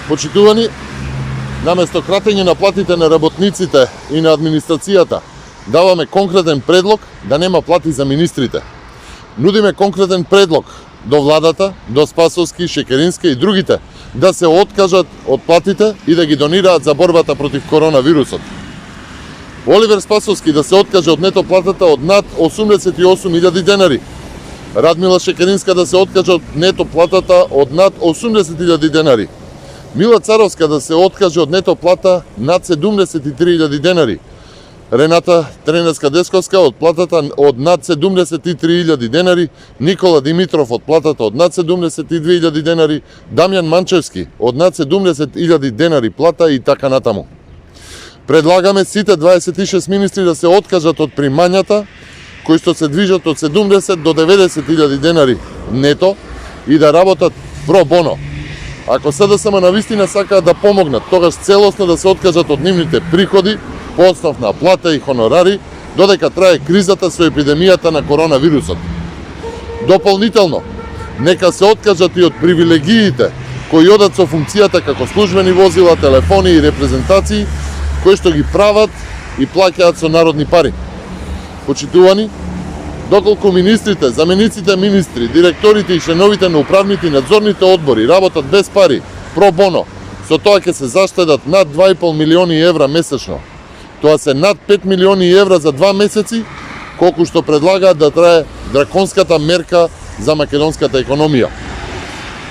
Почитувани, наместо кратење на платите на работниците и на администрацијата, даваме конкретен предлог да нема плати за министрите. Нудиме конкретен предлог до владата, до Спасовски, Шекеринска и другите да се откажат од платите и да ги донираат за борбата против коронавирусот. Оливер Спасовски да се откаже од нето платата од над 88.000 денари. Радмила Шекеринска да се откаже од нето платата од над 80.000 денари. Мила Царовска да се откаже од нето плата над 73.000 денари. Рената Тренерска-Десковска од платата од над 73.000 денари, Никола Димитров од платата од над 72.000 денари, Дамјан Манчевски од над 70.000 денари плата и така натаму. Предлагаме сите 26 министри да се откажат од примањата кои што се движат од 70 до 90.000 денари нето и да работат про боно. Ако СДСМ навистина сакаат да помогнат, тогаш целосно да се откажат од нивните приходи по основ на плата и хонорари, додека трае кризата со епидемијата на коронавирусот. Дополнително, нека се откажат и од привилегиите кои одат со функцијата како службени возила, телефони и репрезентации, кои што ги прават и плаќаат со народни пари. Почитувани, доколку министрите, замениците министри, директорите и членовите на управните и надзорните одбори работат без пари, про боно, со тоа ќе се заштедат над 2,5 милиони евра месечно. Тоа се над 5 милиони евра за 2 месеци, колку што предлагаат да трае драконската мерка за македонската економија.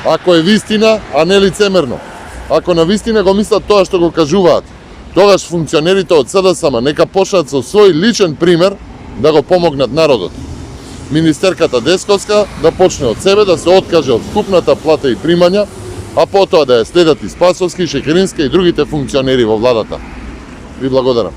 Ако е вистина, а не лицемерно, ако на вистина го мислат тоа што го кажуваат, тогаш функционерите од СДСМ нека почнат со свој личен пример да го помогнат народот. Министерката Десковска да почне од себе да се откаже од вкупната плата и примања, а потоа да ја следат и Спасовски, Шекеринска и другите функционери во владата. Ви благодарам.